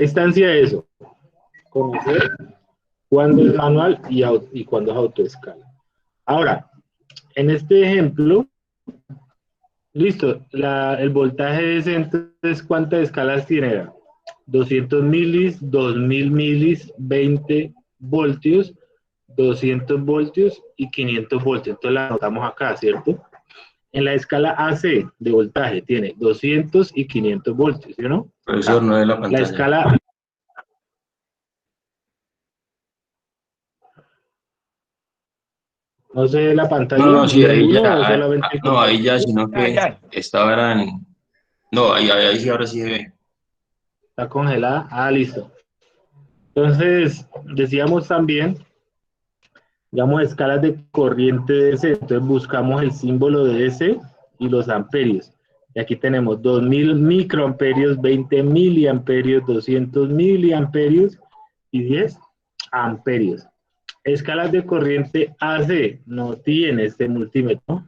Estancia de eso, conocer cuándo es manual y cuándo es autoescala. Ahora, en este ejemplo, listo, el voltaje de ese, entonces, ¿cuántas escalas tiene? 200 milis, 2000 milis, 20 voltios, 200 voltios y 500 voltios. Entonces la anotamos acá, ¿cierto? En la escala AC de voltaje tiene 200 y 500 voltios, ¿sí o no? Profesor, no de la La pantalla. escala, no se ve la No, pantalla no, sí, de ahí ya, uno o solamente el no, ahí ya, compartido. sino que estaba en, no, ahí sí, ahora sí se ve. Está congelada. Ah, listo. Entonces, decíamos también, digamos, escalas de corriente de DC. Entonces buscamos el símbolo de DC y los amperios. Y aquí tenemos 2000 microamperios, 20 miliamperios, 200 miliamperios y 10 amperios. Escalas de corriente AC no tiene este multímetro.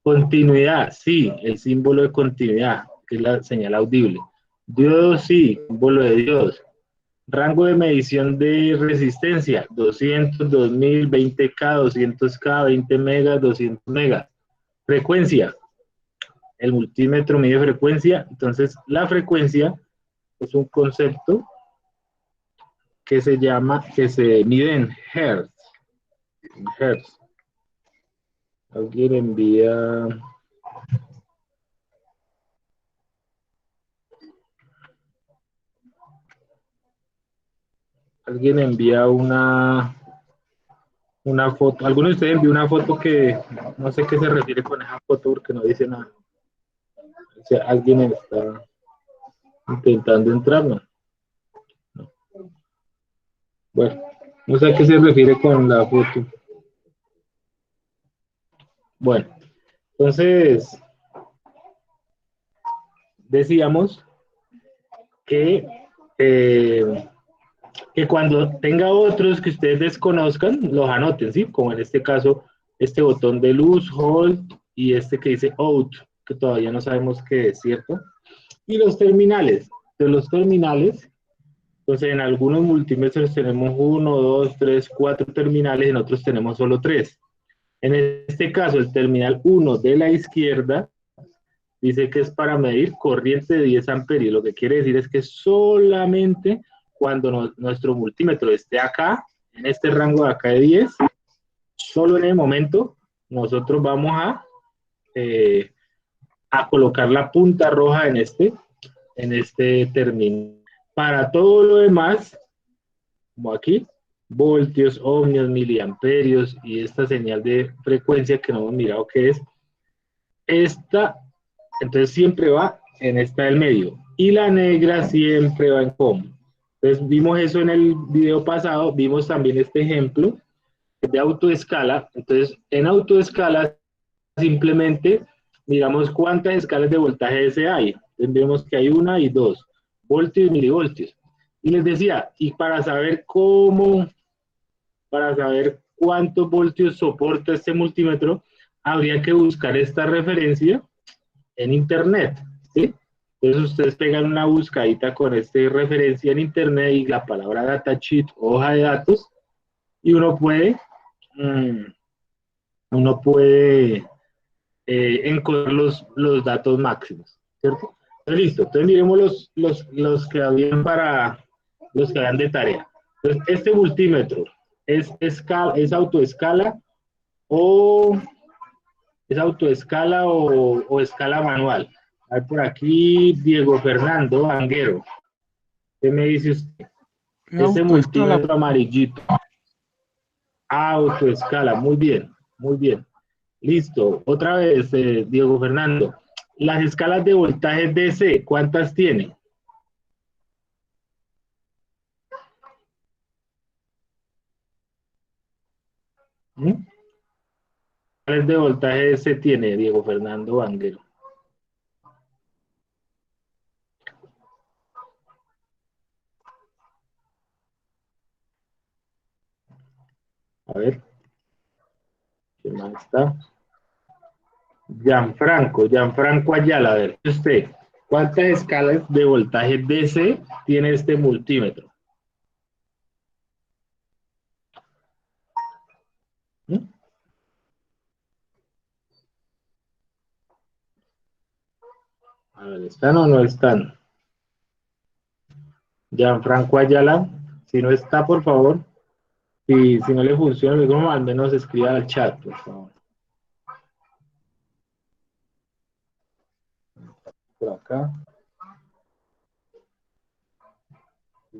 Continuidad, sí, el símbolo de continuidad, que es la señal audible. Diodo, sí, símbolo de diodos. Rango de medición de resistencia, 200, 2000, 20K, 200K, 20 megas, 200 megas. Frecuencia, el multímetro mide frecuencia, entonces la frecuencia es un concepto que se llama, que se mide en hertz. En hertz. Alguien envía, una foto, alguno de ustedes envió una foto que no sé qué se refiere con esa foto porque no dice nada. O sea, alguien está intentando entrar, ¿no? Bueno, no sé a qué se refiere con la foto. Bueno, entonces decíamos que, eh, que cuando tenga otros que ustedes desconozcan, los anoten, ¿sí? Como en este caso, este botón de luz, hold, y este que dice out, que todavía no sabemos qué es, ¿cierto? Y los terminales. De los terminales, entonces en algunos multímetros tenemos uno, dos, tres, cuatro terminales, en otros tenemos solo tres. En este caso, el terminal 1 de la izquierda dice que es para medir corriente de 10 amperios. Lo que quiere decir es que solamente cuando nuestro multímetro esté acá, en este rango de acá de 10, solo en el momento nosotros vamos eh, a colocar la punta roja en este terminal. Para todo lo demás, como aquí, voltios, ohmios, miliamperios y esta señal de frecuencia que no hemos mirado qué es, esta, entonces siempre va en esta del medio. Y la negra siempre va en común. Entonces vimos eso en el video pasado, vimos también este ejemplo de autoescala. Entonces en autoescala simplemente miramos cuántas escalas de voltaje ese hay. Entonces vemos que hay una y dos, voltios y milivoltios. Y les decía, y para saber cuántos voltios soporta este multímetro, habría que buscar esta referencia en internet, ¿sí? Entonces ustedes pegan una buscadita con esta referencia en internet y la palabra datasheet, hoja de datos, y mmm, uno puede encontrar los datos máximos, ¿cierto? Entonces, listo, entonces miremos los que habían para los que habían de tarea. Entonces, este multímetro es autoescala o o escala manual. Hay por aquí Diego Fernando Vanguero. ¿Qué me dice usted? Ese Autoescala. multímetro amarillito. Autoescala. Muy bien, muy bien. Listo. Otra vez, Diego Fernando. Las escalas de voltaje DC, ¿cuántas tiene? ¿Mm? ¿Cuáles de voltaje DC tiene Diego Fernando Vanguero? A ver, ¿quién más está? Gianfranco Ayala, a ver, usted. ¿Cuántas escalas de voltaje DC tiene este multímetro? ¿Mm? A ver, ¿están o no están? Gianfranco Ayala, si no está, por favor, si no le funciona, luego al menos escriba al chat, por favor. Por acá.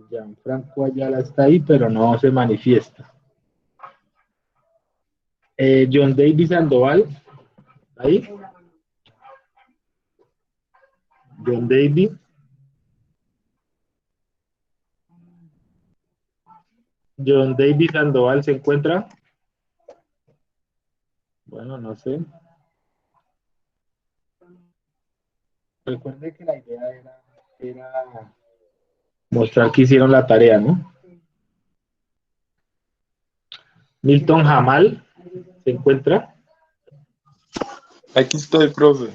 Gianfranco Ayala está ahí, pero no se manifiesta. John David Sandoval, ahí. John David. John David Sandoval se encuentra. Bueno, no sé. Recuerde que la idea era mostrar que hicieron la tarea, ¿no? Milton Jamal se encuentra. Aquí estoy, profe.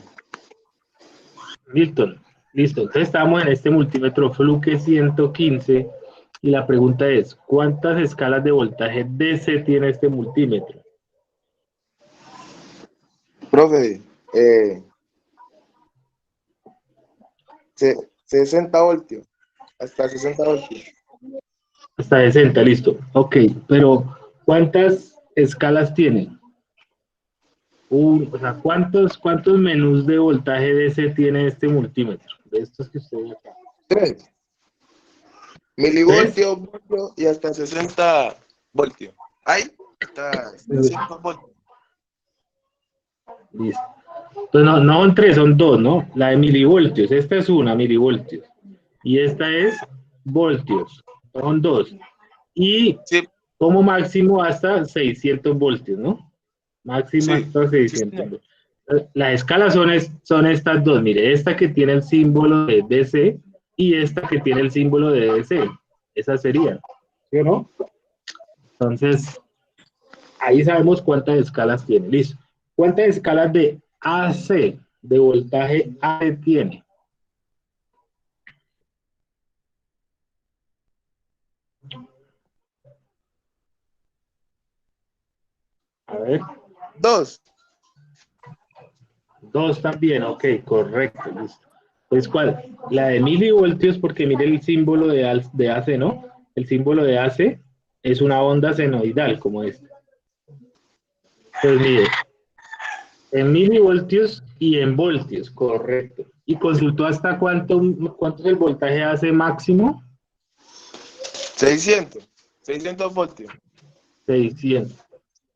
Milton, listo. Entonces estamos en este multímetro Fluke 115 y la pregunta es, ¿cuántas escalas de voltaje DC tiene este multímetro? Profe, 60 voltios. Hasta 60 voltios. Hasta 60, listo. Ok, pero ¿cuántas escalas tiene? O sea, ¿cuántos menús de voltaje DC tiene este multímetro? De estos que usted ve acá. 3. ¿Tres? Milivoltios, voltios y hasta 60 voltios. Ahí hasta 300 voltios. Listo. Entonces, no son tres, son dos, ¿no? La de milivoltios. Esta es una, milivoltios. Y esta es voltios. Son dos. Y Sí, como máximo hasta 600 voltios, ¿no? Máximo sí, hasta sí, 600 señor. voltios. Las escalas son estas dos. Mire, esta que tiene el símbolo de DC y esta que tiene el símbolo de DC. Esa sería. ¿Sí o no? Entonces, ahí sabemos cuántas escalas tiene. Listo. ¿Cuántas escalas de AC, de voltaje AC tiene? A ver. 2. Dos también, ok, correcto, listo. Pues cuál, la de milivoltios, porque mire el símbolo de AC, ¿no? El símbolo de AC es una onda senoidal, como esta. Pues mire, en milivoltios y en voltios, correcto. Y consultó hasta cuánto es el voltaje AC máximo, 600 voltios. 600.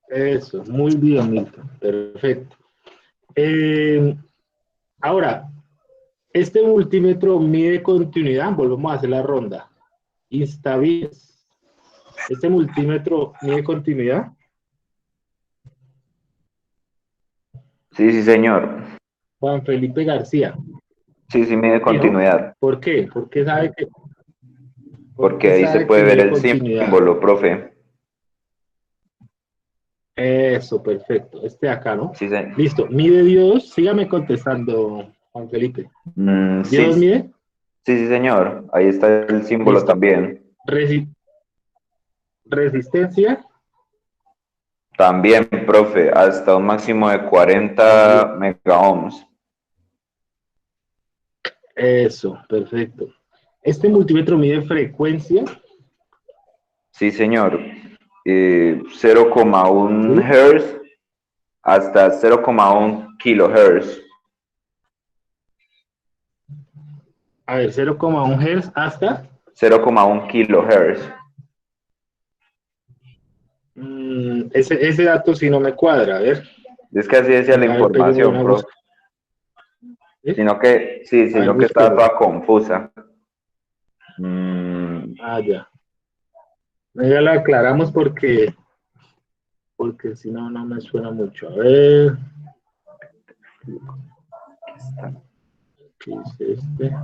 Eso, muy bien, Milton, perfecto. Eh, ahora, este multímetro mide continuidad, volvemos a hacer la ronda. Instavis. Este multímetro mide continuidad. Sí, sí, señor. Juan Felipe García. Sí, sí, mide ¿Sí, no? continuidad. ¿Por qué? ¿Por Porque qué ahí se sabe que puede ver mide el continuidad? símbolo, profe. Eso, perfecto. Este de acá, ¿no? Sí, Listo. Mide Dios. Sígame contestando, Juan Felipe. sí, ¿Dios mide? sí, sí, señor. Ahí está el símbolo Listo. también. Resistencia. También, profe, hasta un máximo de 40 También. megaohms. Eso, perfecto. Este multímetro mide frecuencia. Sí, señor. 0,1 ¿Sí? Hz hasta 0,1 kilohertz. A ver, 0,1 Hz hasta. 0,1 kilohertz. Ese dato sí no me cuadra. A ver, Es que así decía la a ver, peguémosle información, una profe. busca. ¿Sí? Sino que, sí, A ver, sino que estaba búsquelo. toda confusa. Mm, Ah, ya. Ya la aclaramos porque si no, no me suena mucho. A ver, ¿qué dice este?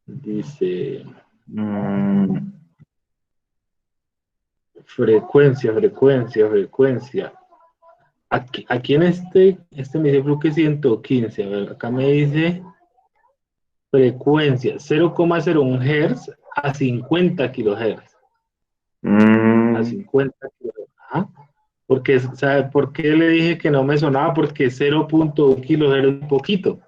Dice mm, frecuencia. aquí en este me dice creo que 115, a ver, acá me dice frecuencia 0,01 Hz a 50 kHz. A 50 kHz. Ajá. Porque, ¿sabe por qué le dije que no me sonaba? Porque 0,1 kHz es un poquito.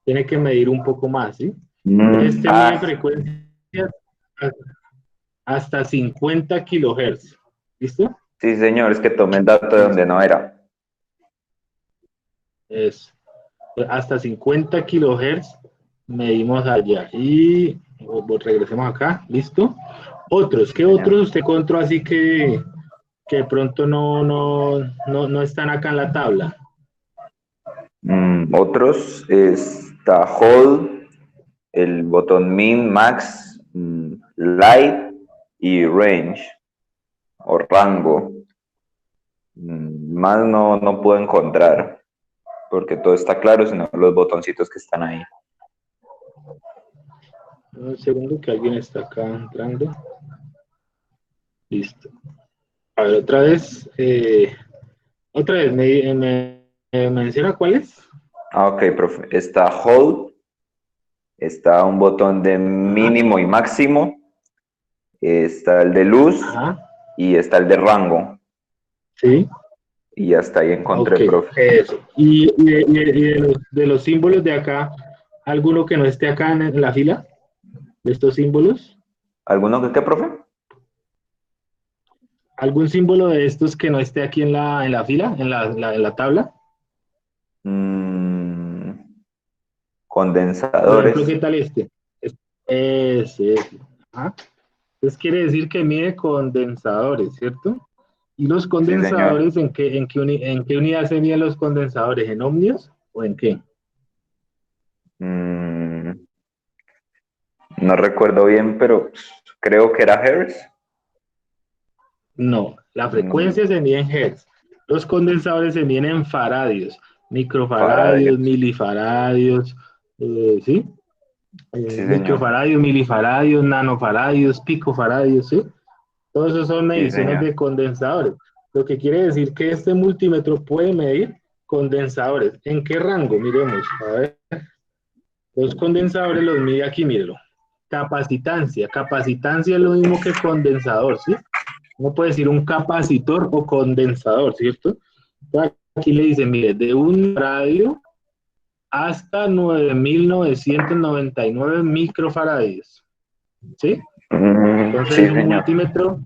Tiene que medir un poco más, ¿sí? Este mide frecuencias hasta 50 kHz. ¿Listo? Sí, señor, es que tomé el dato de donde no era. Es hasta 50 kHz medimos allá. Y regresemos acá. ¿Listo? Otros. ¿Qué Señor. otros usted encontró así que de pronto no están acá en la tabla? Otros está Hold, el botón Min, Max, Light y Range o rango. Más no puedo encontrar porque todo está claro, sino los botoncitos que están ahí. Un segundo que alguien está acá entrando. Listo. A ver, otra vez me menciona cuál es. Ok, profe. Está Hold, está un botón de mínimo y máximo, está el de luz. Ajá. Y está el de rango. Sí. Y hasta ahí encontré, Ok, profe. eso. Y de los símbolos de acá, ¿alguno que no esté acá en la fila de estos símbolos? ¿Alguno que qué, profe? ¿Algún símbolo de estos que no esté aquí en la fila, en la tabla? Por ejemplo, Condensadores. ¿qué tal este? Ese. Ajá. Entonces quiere decir que mide condensadores, ¿cierto? ¿Y los Sí, señor. condensadores, en qué unidad se miden los condensadores? ¿En ohmios o en qué? No recuerdo bien, pero creo que era Hertz. No, la Mm, frecuencia se mide en hertz. Los condensadores se miden en faradios, microfaradios, faradios. milifaradios, ¿sí? Sí, señor. Microfaradios, milifaradios, nanofaradios, picofaradios, ¿sí? Todos esos son Sí, mediciones señor. de condensadores. Lo que quiere decir que este multímetro puede medir condensadores. ¿En qué rango? Miremos. A ver. Los condensadores los mide aquí, mírelo. Capacitancia. Capacitancia es lo mismo que condensador, ¿sí? Uno puede decir un capacitor o condensador, ¿cierto? Entonces, aquí le dice, mire, de un radio hasta 9.999 microfaradios, ¿sí? Entonces Sí, es un señor. multímetro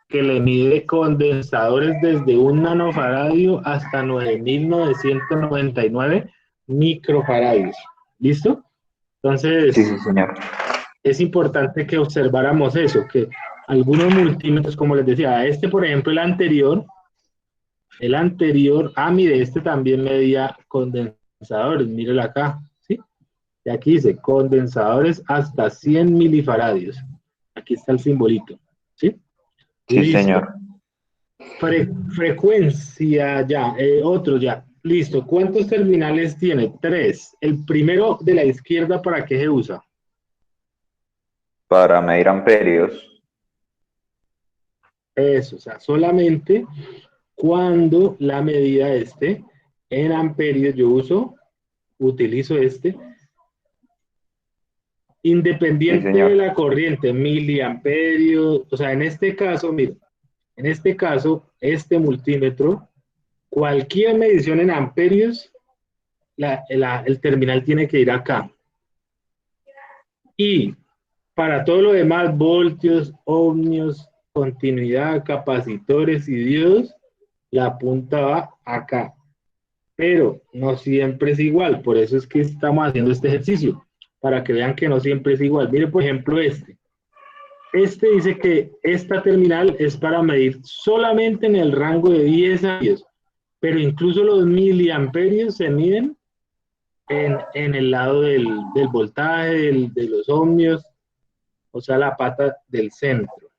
que le mide condensadores desde un nanofaradio hasta 9.999 microfaradios. ¿Listo? Sí, Entonces, sí, señor. es importante que observáramos eso, que algunos multímetros, como les decía, este, por ejemplo, mire, este también medía condensadores, mírelo acá, ¿sí? Y aquí dice condensadores hasta 100 milifaradios. Aquí está el simbolito, ¿sí? Sí, Listo. señor. Frecuencia, ya, otro ya. Listo. ¿Cuántos terminales tiene? 3. El primero de la izquierda, ¿para qué se usa? Para medir amperios. Eso, o sea, solamente cuando la medida esté en amperios, utilizo este, Sí, independiente de señor. la corriente, miliamperios, o sea, en este caso, mira, en este caso, este multímetro, cualquier medición en amperios, el terminal tiene que ir acá. Y para todo lo demás, voltios, ohmios, continuidad, capacitores y diodos, la punta va acá. Pero no siempre es igual, por eso es que estamos haciendo este ejercicio, para que vean que no siempre es igual. Mire, por ejemplo, este. Este dice que esta terminal es para medir solamente en el rango de 10 amperios, pero incluso los miliamperios se miden en el lado del voltaje, de los ohmios, o sea, la pata del centro,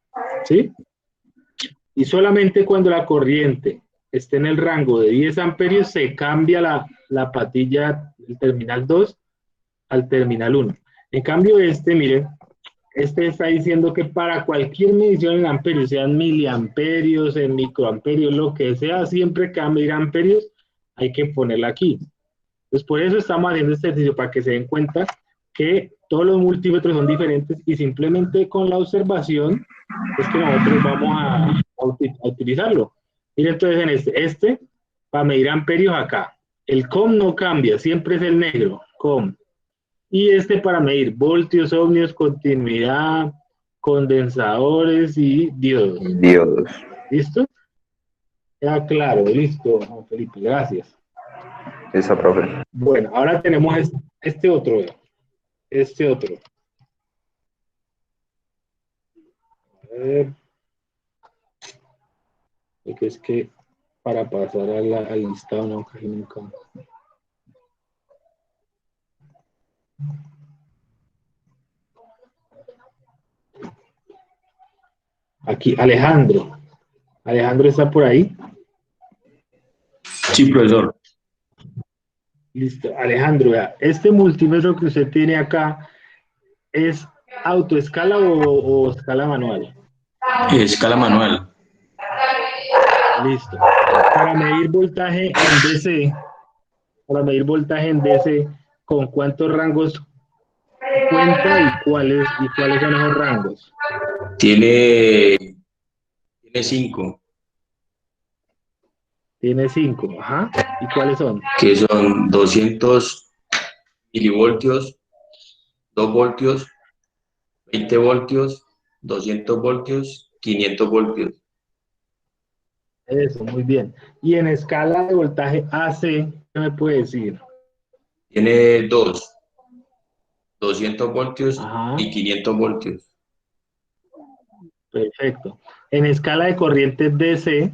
¿sí? Y solamente cuando la corriente esté en el rango de 10 amperios se cambia la patilla del terminal 2 al terminal 1. En cambio, este, miren, Este está diciendo que para cualquier medición en amperios, sean miliamperios, en microamperios, lo que sea, siempre que va a medir amperios, hay que ponerla aquí. Entonces, por eso estamos haciendo este ejercicio, para que se den cuenta que todos los multímetros son diferentes y simplemente con la observación es que nosotros vamos a utilizarlo. Miren, entonces en este, para medir amperios acá, el COM no cambia, siempre es el negro, COM. Y este para medir voltios, ohmios, continuidad, condensadores y diodos. Diodos. ¿Listo? Ya claro, listo, Juan Felipe, gracias. Esa, profe. Bueno, ahora tenemos este otro. Este otro. A ver. Porque es que para pasar al listado no, casi nunca. Aquí, Alejandro. Alejandro está por ahí. Sí, profesor. Listo. Alejandro, vea, este multímetro que usted tiene acá, ¿es autoescala o escala manual? Escala manual. Listo. Para medir voltaje en DC, ¿con cuántos rangos cuenta y cuáles son esos rangos? Tiene 5, Tiene 5, ajá. ¿Y cuáles son? que son 200 milivoltios, 2 voltios, 20 voltios, 200 voltios, 500 voltios. Eso, muy bien. Y en escala de voltaje AC, ¿qué me puede decir? Tiene 200 voltios Ajá, y 500 voltios. perfecto. En escala de corriente DC,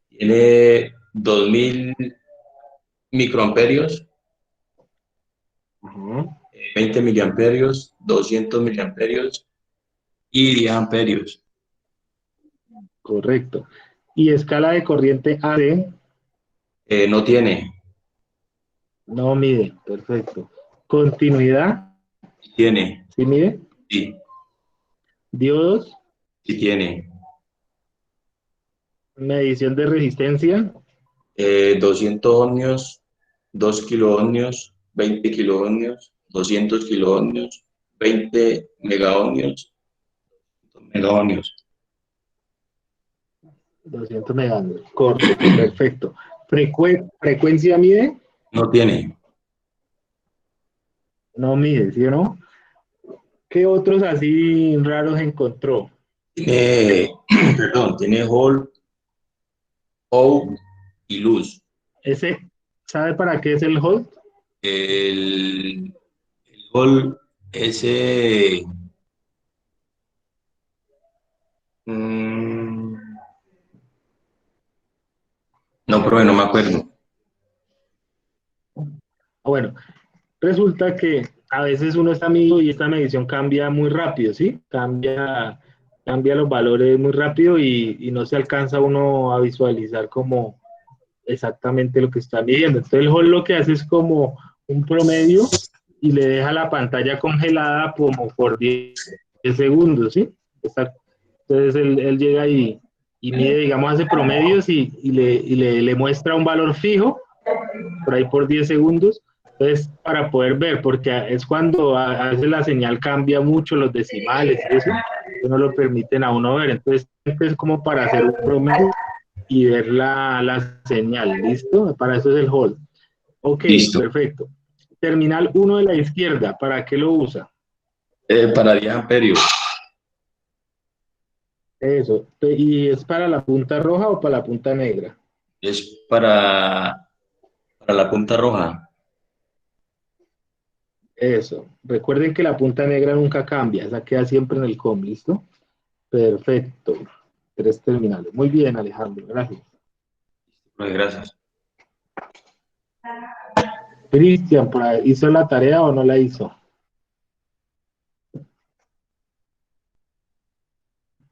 Tiene 2000 microamperios, ajá, 20 miliamperios, 200 miliamperios y 10 amperios. correcto. Y escala de corriente AC, No tiene, no mide, perfecto. Continuidad, tiene, ¿sí mide? sí, Diodos, sí tiene. medición de resistencia, 200 ohmios, 2 kiloohmios, 20 kiloohmios, 200 kiloohmios, 20 megaohmios, megaohmios. 200 megavatios, correcto, perfecto. Frecuencia mide, No tiene. no mide, ¿sí o no? ¿Qué otros así raros encontró? Tiene, perdón, tiene Hall, O y luz. Ese, ¿sabe para qué es el hold? El Hall, ese. mm, no, profe, no me acuerdo. Bueno, resulta que a veces uno está midiendo y esta medición cambia muy rápido, ¿sí? Cambia los valores muy rápido y no se alcanza uno a visualizar como exactamente lo que está midiendo. Entonces el hold lo que hace es como un promedio y le deja la pantalla congelada como por 10 segundos, ¿sí? Entonces él llega y mide, digamos, hace promedios y le muestra un valor fijo por ahí por 10 segundos. Entonces, para poder ver, porque es cuando a veces la señal cambia mucho, los decimales y eso, que no lo permiten a uno ver. Entonces, siempre es como para hacer un promedio y ver la señal, ¿listo? Para eso es el hold. Ok, Listo. perfecto. Terminal 1 de la izquierda, ¿para qué lo usa? Para 10 amperios. Eso. ¿Y es para la punta roja o para la punta negra? Es para la punta roja. Eso. Recuerden que la punta negra nunca cambia, esa queda siempre en el COM, ¿listo? Perfecto. 3 terminales. Muy bien, Alejandro, gracias. Profe, gracias. Cristian, ¿hizo la tarea o no la hizo?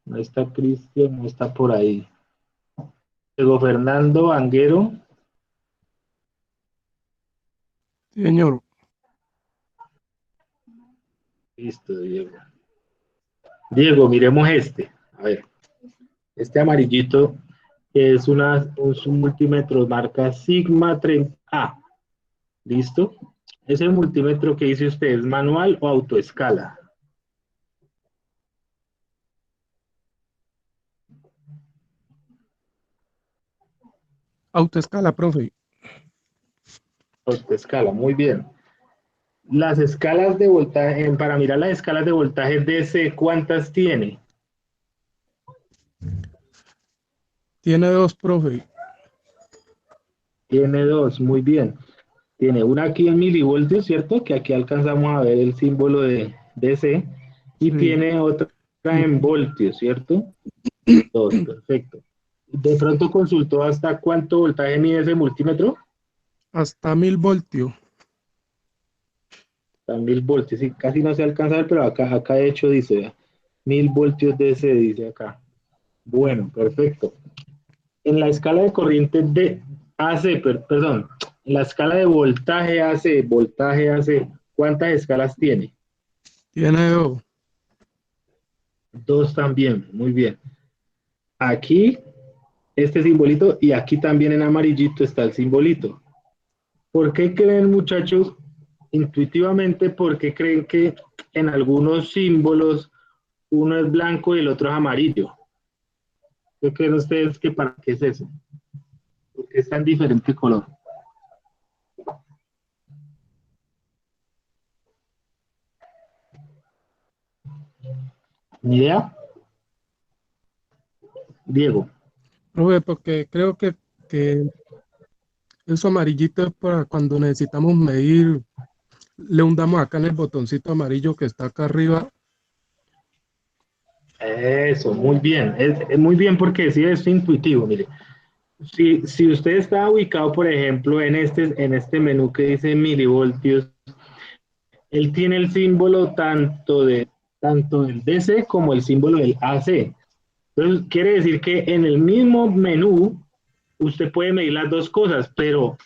No está Cristian, no está por ahí. Diego Fernando Anguero. Sí, señor. Listo, Diego. Diego, miremos este. A ver, este amarillito es un multímetro marca Sigma 30A. ¿Listo? ¿Ese multímetro que dice usted es manual o autoescala? Autoescala, profe. Autoescala, muy bien. Las escalas de voltaje, para mirar las escalas de voltaje DC, ¿cuántas tiene? Tiene dos, profe. Tiene dos, muy bien. Tiene una aquí en milivoltios, ¿cierto? Que aquí alcanzamos a ver el símbolo de DC. Y Sí. tiene otra en voltios, ¿cierto? Dos, perfecto. ¿De pronto consultó hasta cuánto voltaje mide ese multímetro? Hasta 1000 voltios. Hasta 1000 voltios, sí, casi no se alcanza a ver, pero acá de hecho dice, vea, 1000 voltios DC, dice acá. Bueno, perfecto. En la escala de corriente de AC, perdón, en la escala de voltaje AC, ¿cuántas escalas tiene? Tiene dos. Dos también, muy bien. Aquí, este simbolito, y aquí también en amarillito está el simbolito. ¿Por qué creen, muchachos, intuitivamente, por qué creen que en algunos símbolos uno es blanco y el otro es amarillo? ¿Qué creen ustedes que para qué es eso? ¿Por qué es tan diferente color? ¿Ni idea? Diego. Profe, porque creo que eso amarillito es para cuando necesitamos medir. Le hundamos acá en el botoncito amarillo que está acá arriba. Eso, muy bien. Es muy bien porque sí es intuitivo, mire. Si usted está ubicado, por ejemplo, en este menú que dice milivoltios, él tiene el símbolo tanto del DC como el símbolo del AC. Entonces, quiere decir que en el mismo menú usted puede medir las dos cosas, pero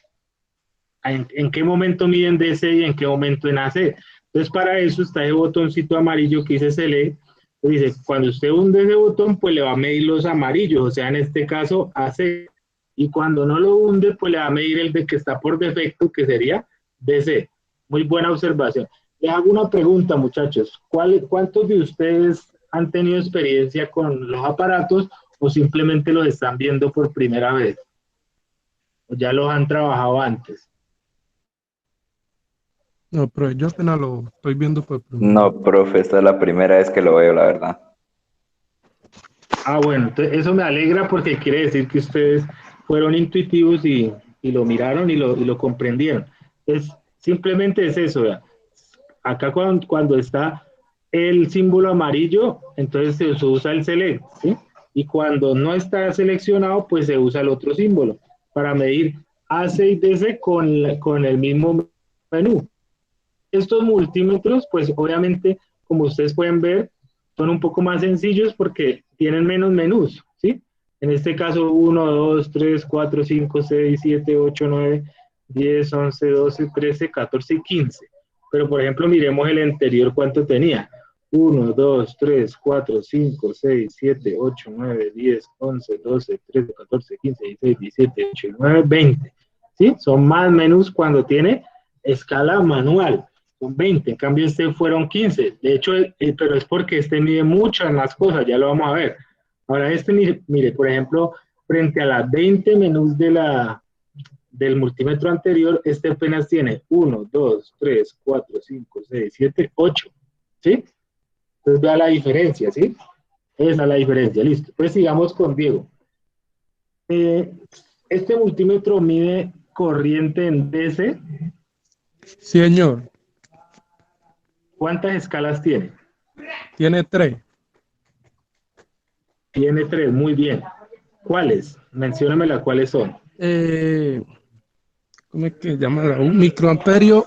¿en qué momento miden DC y en qué momento en AC? Entonces, para eso está el botoncito amarillo que dice Select. Dice, cuando usted hunde ese botón, pues le va a medir los amarillos, o sea, en este caso AC. Y cuando no lo hunde, pues le va a medir el de que está por defecto, que sería DC. Muy buena observación. Le hago una pregunta, muchachos. ¿Cuántos de ustedes han tenido experiencia con los aparatos o simplemente los están viendo por primera vez? ¿O ya los han trabajado antes? No, pero yo apenas lo estoy viendo por primera vez. No, profe, esta es la primera vez que lo veo, la verdad. Ah, bueno, entonces eso me alegra porque quiere decir que ustedes fueron intuitivos y lo miraron y lo comprendieron. Entonces, simplemente es eso, ¿verdad? Acá cuando está el símbolo amarillo, entonces se usa el select, ¿sí? Y cuando no está seleccionado, pues se usa el otro símbolo para medir AC y DC con el mismo menú. Estos multímetros, pues obviamente, como ustedes pueden ver, son un poco más sencillos porque tienen menos menús, ¿sí? En este caso, 1, 2, 3, 4, 5, 6, 7, 8, 9, 10, 11, 12, 13, 14 y 15. Pero, por ejemplo, miremos el anterior, ¿cuánto tenía? 1, 2, 3, 4, 5, 6, 7, 8, 9, 10, 11, 12, 13, 14, 15, 16, 17, 18, 9, 20. ¿Sí? Son más menús cuando tiene escala manual. Son 20, en cambio este fueron 15. De hecho, pero es porque este mide muchas más cosas, ya lo vamos a ver. Ahora este, mire, por ejemplo, frente a las 20 menús del multímetro anterior, este apenas tiene 1, 2, 3, 4, 5, 6, 7, 8. ¿Sí? Entonces vea la diferencia, ¿sí? Esa es la diferencia, listo. Pues sigamos con Diego. Este multímetro mide corriente en DC. Sí, señor. ¿Cuántas escalas tiene? Tiene tres. Tiene tres, muy bien. ¿Cuáles? Menciónamela, ¿cuáles son? ¿Cómo es que se llama? Un microamperio.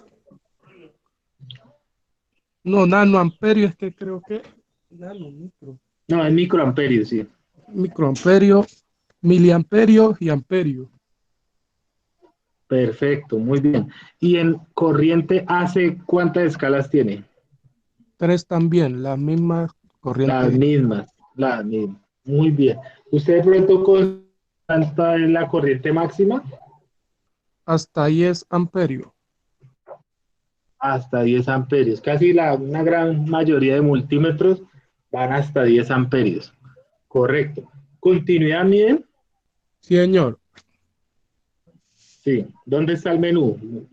No, nanoamperio es que creo que. Micro. No, es microamperios, sí. Microamperio, miliamperio y amperio. Perfecto, muy bien. ¿Y en corriente AC cuántas escalas tiene? Tres también, las mismas Las corriente. mismas, las mismas. Muy bien. ¿Usted de pronto cuánta es la corriente máxima? Hasta 10 amperios. Hasta 10 amperios. Casi una gran mayoría de multímetros van hasta 10 amperios. Correcto. ¿Continuidad miden? Sí, señor. Sí. ¿Dónde está el menú?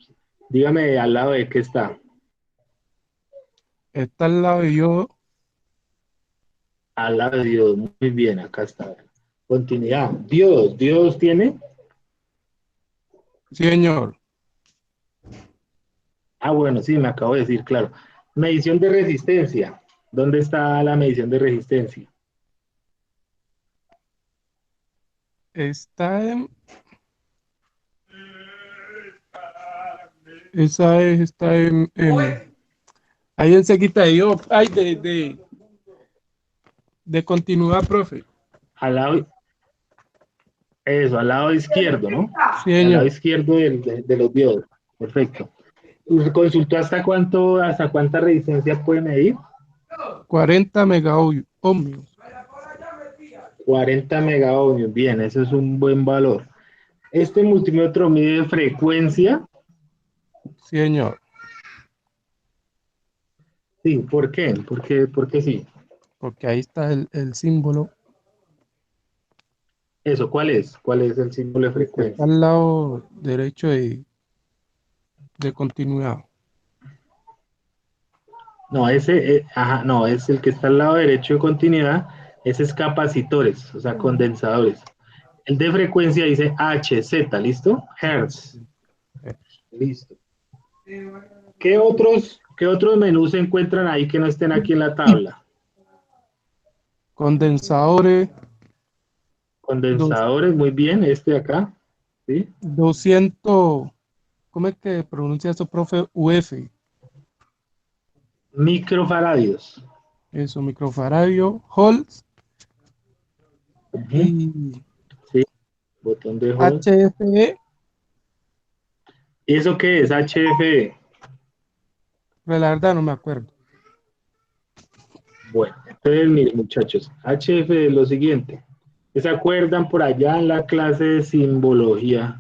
Dígame al lado de qué está. Está al lado de yo. Al lado de Dios. Muy bien, acá está. Continuidad. Dios. ¿Dios tiene? Sí, señor. Ah, bueno, sí, me acabo de decir, claro. Medición de resistencia. ¿Dónde está la medición de resistencia? Está en. Esa es, está ahí enseguida de yo. Ay, de continuidad, profe. Al lado, eso, al lado izquierdo, ¿no? Sí, Al lado señor. izquierdo de los diodos. Perfecto. ¿Consultó hasta cuánta resistencia puede medir? 40 megaohmios. 40 megaohmios. Bien, eso es un buen valor. Este multímetro mide frecuencia. Sí, señor. Sí, ¿por qué? Porque sí. Porque ahí está el símbolo. Eso, ¿cuál es? ¿Cuál es el símbolo de El que está frecuencia? al lado derecho de continuidad. No, ajá, no, es el que está al lado derecho de continuidad. Ese es capacitores, o sea, condensadores. El de frecuencia dice HZ, ¿listo? Hertz, listo. ¿Qué otros menús se encuentran ahí que no estén aquí en la tabla? Condensadores, dos- Condensadores, muy bien, este de acá, ¿sí? 200, ¿cómo es que pronuncia eso, profe? UF. Microfaradios. Eso, microfaradio, Holz Ujú, y sí, botón de hold. HFE. ¿Y eso qué es? HF. Pero la verdad no me acuerdo. Bueno, entonces miren muchachos, HF es lo siguiente. ¿Se acuerdan por allá en la clase de simbología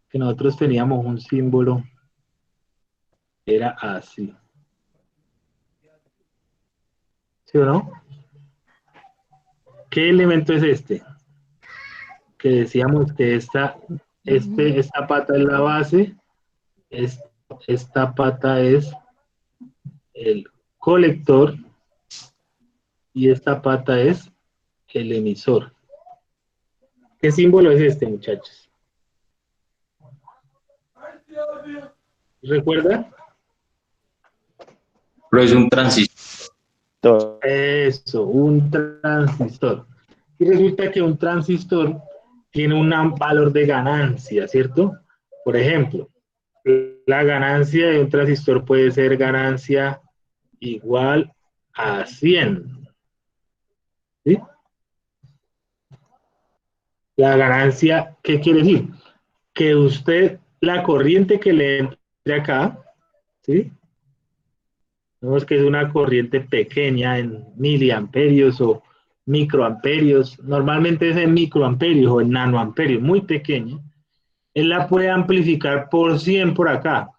que nosotros teníamos un símbolo? Era así, ¿sí o no? ¿Qué elemento es este? Que decíamos que esta pata es la base, es- esta pata es el colector y esta pata es el emisor. ¿Qué símbolo es este, muchachos? ¿Recuerda? Pero es un transistor. Eso, un transistor. Y resulta que un transistor tiene un valor de ganancia, ¿cierto? Por ejemplo, la ganancia de un transistor puede ser ganancia igual a 100, ¿sí? La ganancia, ¿qué quiere decir? Que usted, la corriente que le entre acá, ¿sí? Vemos que es una corriente pequeña en miliamperios o microamperios, normalmente es en microamperios o en nanoamperios, muy pequeña. Él la puede amplificar por 100 por acá,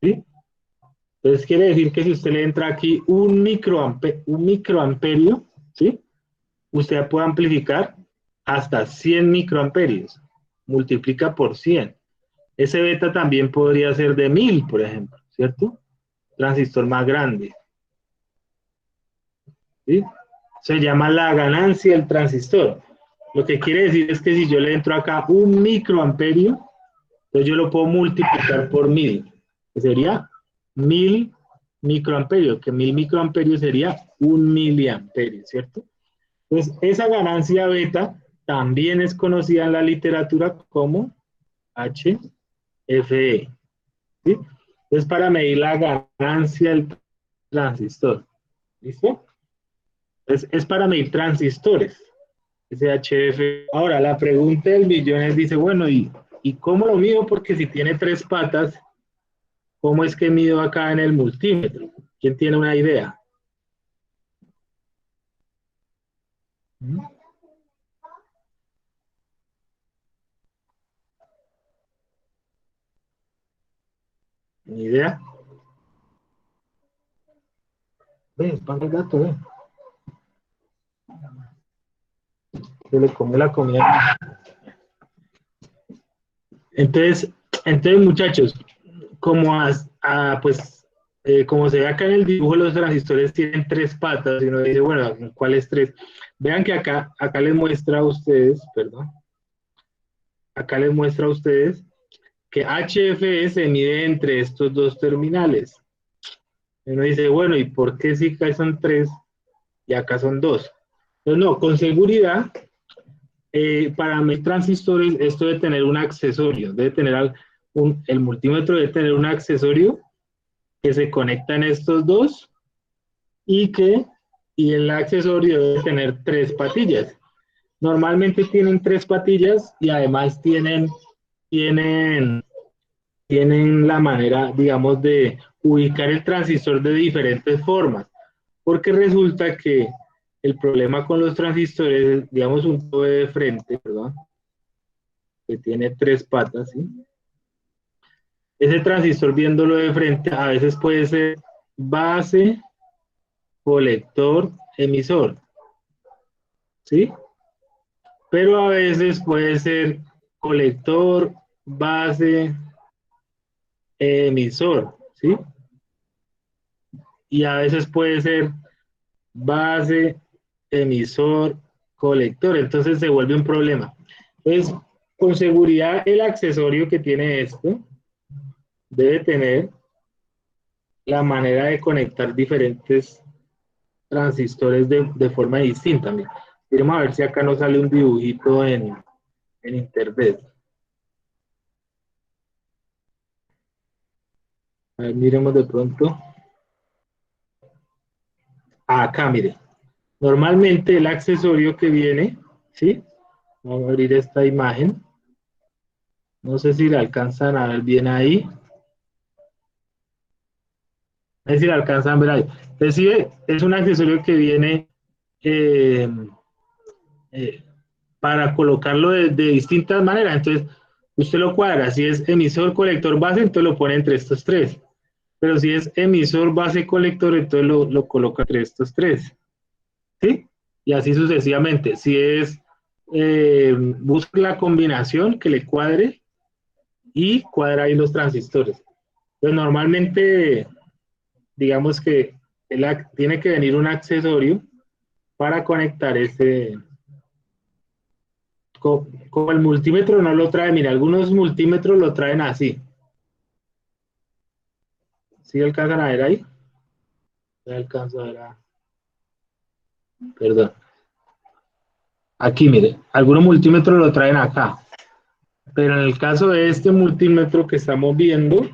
¿sí? Entonces quiere decir que si usted le entra aquí un microamperio, ¿sí? Usted puede amplificar hasta 100 microamperios, multiplica por 100. Ese beta también podría ser de 1000, por ejemplo, ¿cierto? Transistor más grande, ¿sí? Se llama la ganancia del transistor. Lo que quiere decir es que si yo le entro acá un microamperio, entonces yo lo puedo multiplicar por 1000, que sería 1000 microamperios, que 1000 microamperios sería un miliamperio, ¿cierto? Entonces, esa ganancia beta también es conocida en la literatura como HFE, ¿sí? Es para medir la ganancia del transistor, ¿listo? Es para medir transistores, ese HF. Ahora, la pregunta del millón es, dice, bueno, ¿y cómo lo mido? Porque si tiene tres patas, ¿cómo es que mido acá en el multímetro? ¿Quién tiene una idea? ¿Mm? Ni idea. Ve, espanta el gato, ve. Se le come la comida. Entonces muchachos, como se ve acá en el dibujo, los transistores tienen tres patas, y uno dice, bueno, ¿cuáles tres? Vean que acá les muestra a ustedes, perdón, acá les muestra a ustedes que HFE se mide entre estos dos terminales. Y uno dice, bueno, ¿y por qué si acá son tres y acá son dos? Entonces, no, con seguridad, para medir transistores, esto debe tener un accesorio, debe tener el multímetro debe tener un accesorio que se conecta en estos dos y el accesorio debe tener tres patillas. Normalmente tienen tres patillas y además tienen la manera, digamos, de ubicar el transistor de diferentes formas, porque resulta que el problema con los transistores, digamos, un tubo de frente, perdón, que tiene tres patas, ¿sí? Ese transistor viéndolo de frente a veces puede ser base, colector, emisor, ¿sí? Pero a veces puede ser colector, base, emisor, ¿sí? Y a veces puede ser base, emisor, colector, entonces se vuelve un problema. Entonces, con seguridad el accesorio que tiene esto debe tener la manera de conectar diferentes transistores de forma distinta. Mira. Vamos a ver si acá nos sale un dibujito en internet. A ver, miremos de pronto. Acá, mire. Normalmente el accesorio que viene, ¿sí? Vamos a abrir esta imagen. No sé si la alcanzan a ver bien ahí. A ver si la alcanzan a ver ahí. Es decir, es un accesorio que viene eh, para colocarlo de distintas maneras. Entonces, usted lo cuadra. Si es emisor, colector, base, entonces lo pone entre estos tres. Pero si es emisor, base, colector, entonces lo coloca entre estos tres. ¿Sí? Y así sucesivamente. Si es, busca la combinación que le cuadre y cuadra ahí los transistores. Entonces, normalmente, digamos que tiene que venir un accesorio para conectar ese. Como el multímetro no lo trae, mira, algunos multímetros lo traen así. ¿Sí alcanzan a ver ahí? No alcanzo a ver. Perdón. Aquí, mire, algunos multímetros lo traen acá. Pero en el caso de este multímetro que estamos viendo,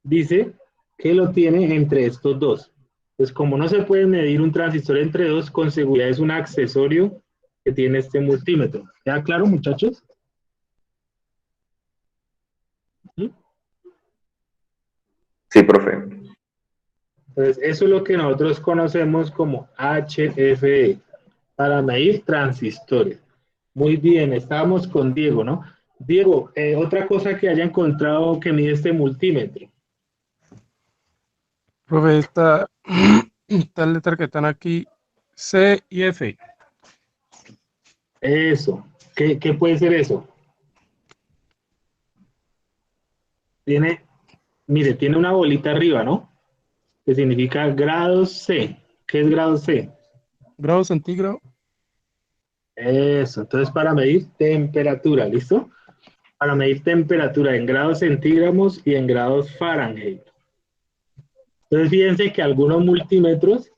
dice que lo tiene entre estos dos. Pues como no se puede medir un transistor entre dos, con seguridad es un accesorio que tiene este multímetro. ¿Queda claro, muchachos? ¿Sí? Sí, profe. Entonces, eso es lo que nosotros conocemos como HFE, para medir transistores. Muy bien, estábamos con Diego, ¿no? Diego, otra cosa que haya encontrado que mide este multímetro. Profe, estas letras que están aquí, C y F. Eso. ¿Qué puede ser eso? Mire, tiene una bolita arriba, ¿no? Que significa grados C. ¿Qué es grado C? Grado centígrado. Eso, entonces para medir temperatura, ¿listo? Para medir temperatura en grados centígrados y en grados Fahrenheit. Entonces fíjense que algunos multímetros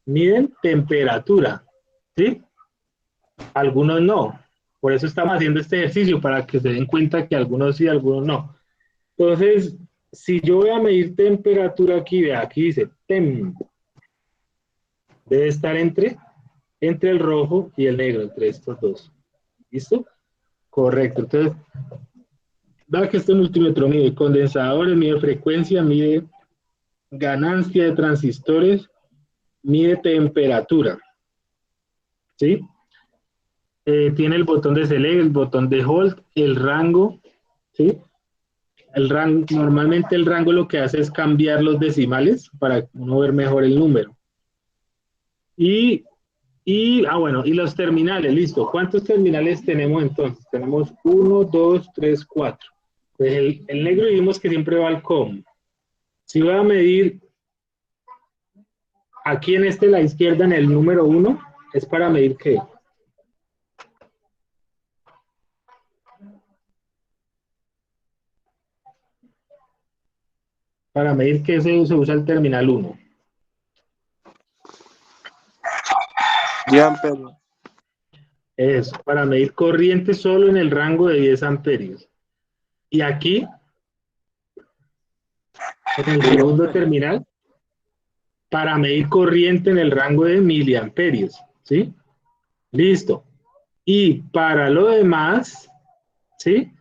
miden temperatura, ¿sí? Algunos no. Por eso estamos haciendo este ejercicio, para que se den cuenta que algunos sí, algunos no. Entonces, si yo voy a medir temperatura aquí, vea, aquí dice temp. Debe estar entre el rojo y el negro, entre estos dos. ¿Listo? Correcto. Entonces, vea que este multímetro mide condensadores, mide frecuencia, mide ganancia de transistores, mide temperatura. ¿sí? Tiene el botón de select, el botón de hold, el rango, ¿sí? El rango, normalmente el rango lo que hace es cambiar los decimales para uno ver mejor el número. Bueno, y los terminales, listo. ¿Cuántos terminales tenemos entonces? Tenemos 1, 2, 3, 4. Pues el negro dijimos que siempre va al com. Si voy a medir aquí en la izquierda, en el número 1, es para medir ¿qué? Para medir que se usa el terminal 1. 10 amperios. Es para medir corriente solo en el rango de 10 amperios. Y aquí, en el segundo terminal, para medir corriente en el rango de miliamperios. ¿Sí? Listo. Y para lo demás, ¿sí?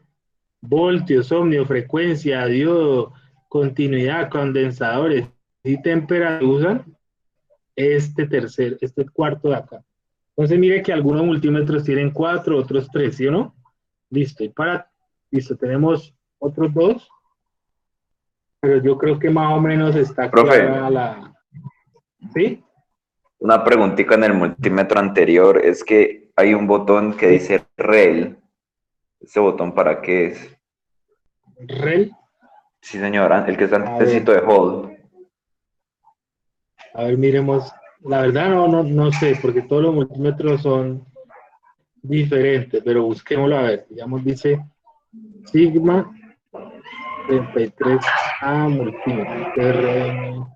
Voltios, ohmio, frecuencia, diodo, continuidad, condensadores y temperatura usan este cuarto de acá. Entonces mire que algunos multímetros tienen 4, otros 3, ¿sí o no? Listo. Listo, tenemos otros 2, pero yo creo que más o menos está Profe, clara la... ¿Sí? una preguntita en el multímetro anterior es que hay un botón que dice REL. ¿Ese botón para qué es? ¿Rel? Sí, señora, el que está A ver. antesito de hold. A ver, miremos. La verdad no sé, porque todos los multímetros son diferentes, pero busquémoslo a ver. Digamos, dice Sigma 33A multímetro, TRM,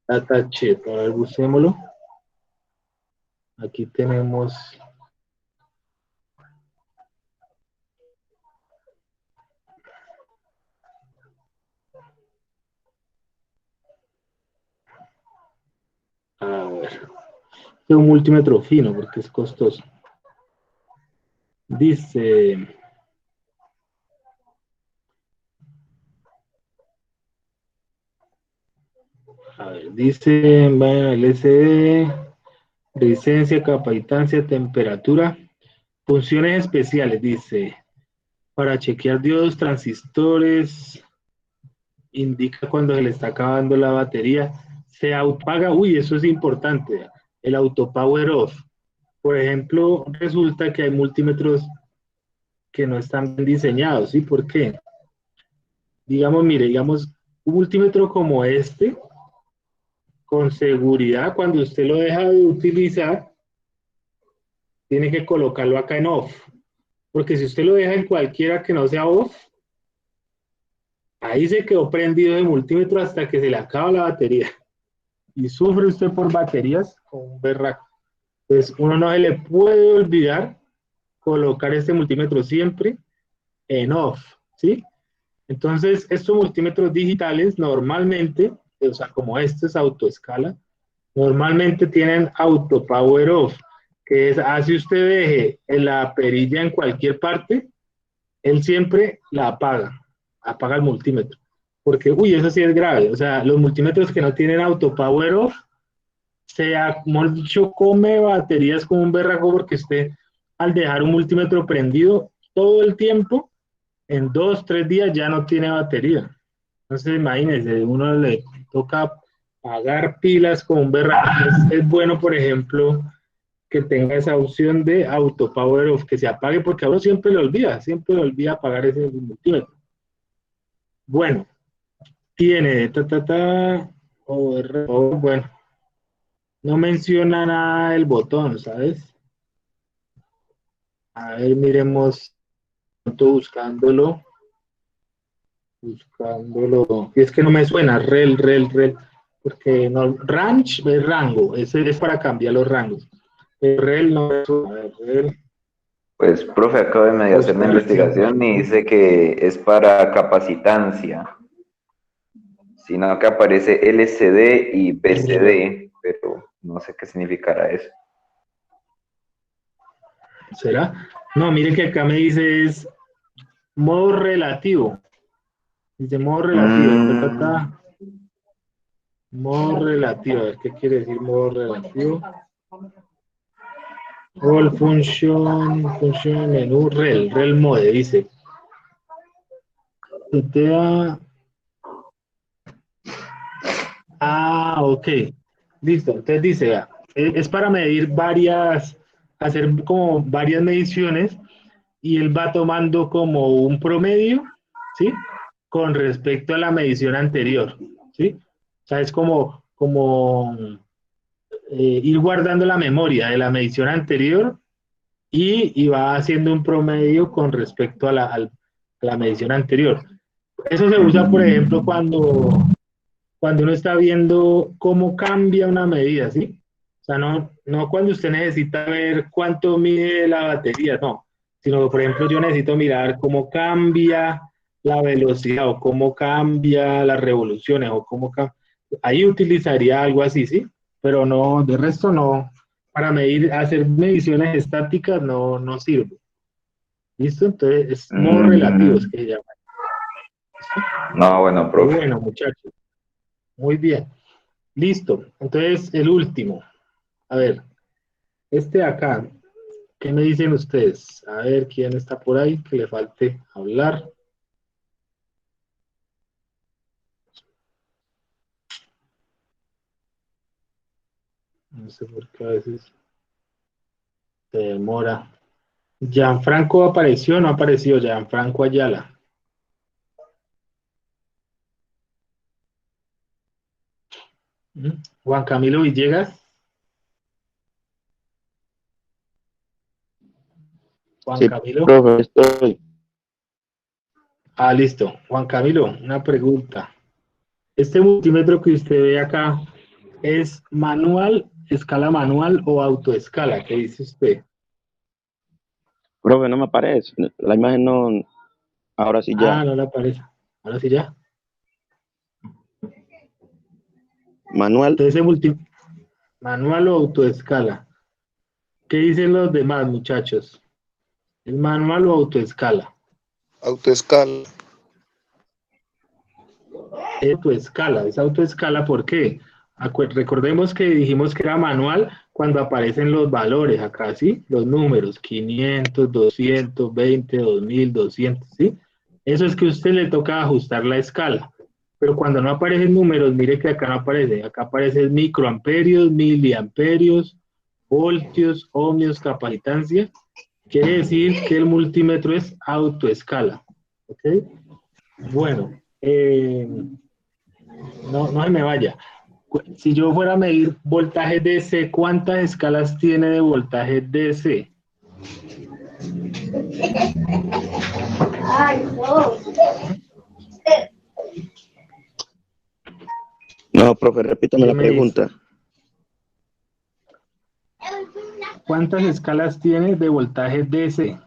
datasheet. A ver, busquémoslo. Aquí tenemos... A ver, es un multímetro fino porque es costoso. Dice... A ver, dice, bueno, LCD, resistencia, capacitancia, temperatura, funciones especiales, dice, para chequear diodos, transistores, indica cuando se le está acabando la batería, se autopaga, uy, eso es importante, el auto power off. Por ejemplo, resulta que hay multímetros que no están bien diseñados, ¿sí? ¿Por qué? Digamos, mire, digamos, un multímetro como este, con seguridad, cuando usted lo deja de utilizar, tiene que colocarlo acá en off, porque si usted lo deja en cualquiera que no sea off, ahí se quedó prendido el multímetro hasta que se le acaba la batería. Y sufre usted por baterías con un berraco. Entonces, uno no se le puede olvidar colocar este multímetro siempre en off, ¿sí? Entonces, estos multímetros digitales normalmente, o sea, como este es autoescala, normalmente tienen auto power off, que es, así usted deje la perilla en cualquier parte, él siempre la apaga el multímetro. Porque, uy, eso sí es grave. O sea, los multímetros que no tienen auto power off, como dicho, come baterías como un berraco porque usted, al dejar un multímetro prendido todo el tiempo, en 2, 3 días ya no tiene batería. Entonces, imagínense, uno le toca pagar pilas con un berraco. Es bueno, por ejemplo, que tenga esa opción de auto power off, que se apague, porque a uno siempre le olvida apagar ese multímetro. Bueno, tiene, bueno, no menciona nada el botón, ¿sabes? A ver, miremos, buscándolo, y es que no me suena, rel, porque no, range es rango, ese es para cambiar los rangos. El rel no me suena, a ver, rel. Pues, profe, acabo de medio hacer una investigación y dice que es para capacitancia, sino que aparece LCD y BCD, pero no sé qué significará eso. ¿Será? No, mire que acá me dice es modo relativo. Dice modo relativo. Modo relativo. A ver, ¿qué quiere decir modo relativo? All function menú, rel mode, dice. Ok. Listo. Entonces dice, vea, es para medir hacer como varias mediciones y él va tomando como un promedio, ¿sí? Con respecto a la medición anterior, ¿sí? O sea, es como ir guardando la memoria de la medición anterior y va haciendo un promedio con respecto a la medición anterior. Eso se usa, por ejemplo, cuando uno está viendo cómo cambia una medida, ¿sí? O sea, no cuando usted necesita ver cuánto mide la batería, no, sino, por ejemplo, yo necesito mirar cómo cambia la velocidad o cómo cambia las revoluciones o cómo cambia. Ahí utilizaría algo así, ¿sí? Pero no, de resto no. Para hacer mediciones estáticas no sirve. ¿Listo? Entonces, es modos relativos que se llama. No, bueno, Pero profe. bueno, muchachos, muy bien. Listo. Entonces, el último. A ver, este de acá. ¿Qué me dicen ustedes? A ver, ¿quién está por ahí que le falte hablar? No sé por qué a veces se demora. ¿Gianfranco apareció o no apareció? Gianfranco Ayala. ¿Mm? Juan Camilo Villegas. Juan Sí, Camilo. profe, estoy. Listo. Juan Camilo, una pregunta. ¿Este multímetro que usted ve acá es manual, escala manual o autoescala? ¿Qué dice usted? Profe, no me aparece. La imagen no. Ahora sí ya. No le aparece. Ahora sí ya. Manual. Entonces, manual o autoescala. ¿Qué dicen los demás, muchachos? ¿Es manual o autoescala? Autoescala. Es autoescala, ¿por qué? Recordemos que dijimos que era manual cuando aparecen los valores acá, ¿sí? Los números, 500, 220, 2200, ¿sí? Eso es que a usted le toca ajustar la escala. Pero cuando no aparecen números, mire que acá no aparece. Acá aparecen microamperios, miliamperios, voltios, ohmios, capacitancia. Quiere decir que el multímetro es autoescala. ¿Ok? Bueno, no se me vaya. Si yo fuera a medir voltaje DC, ¿cuántas escalas tiene de voltaje DC? No, profe, repítame ¿Qué la me dice? pregunta. ¿Cuántas escalas tiene de voltaje DC?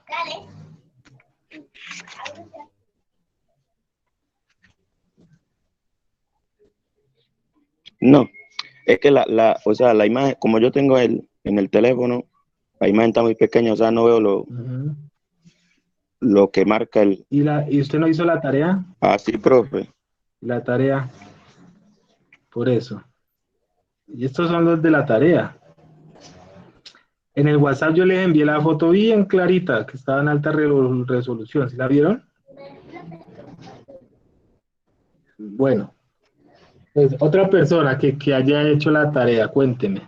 No, es que o sea, la imagen, como yo tengo en el teléfono, la imagen está muy pequeña, o sea, no veo Ujú. lo que marca el. ¿Y usted no hizo la tarea? Así, profe. La tarea, por eso. Y estos son los de la tarea. En el WhatsApp yo les envié la foto bien clarita, que estaba en alta resolución. ¿Sí la vieron? Bueno, pues otra persona que haya hecho la tarea, cuénteme.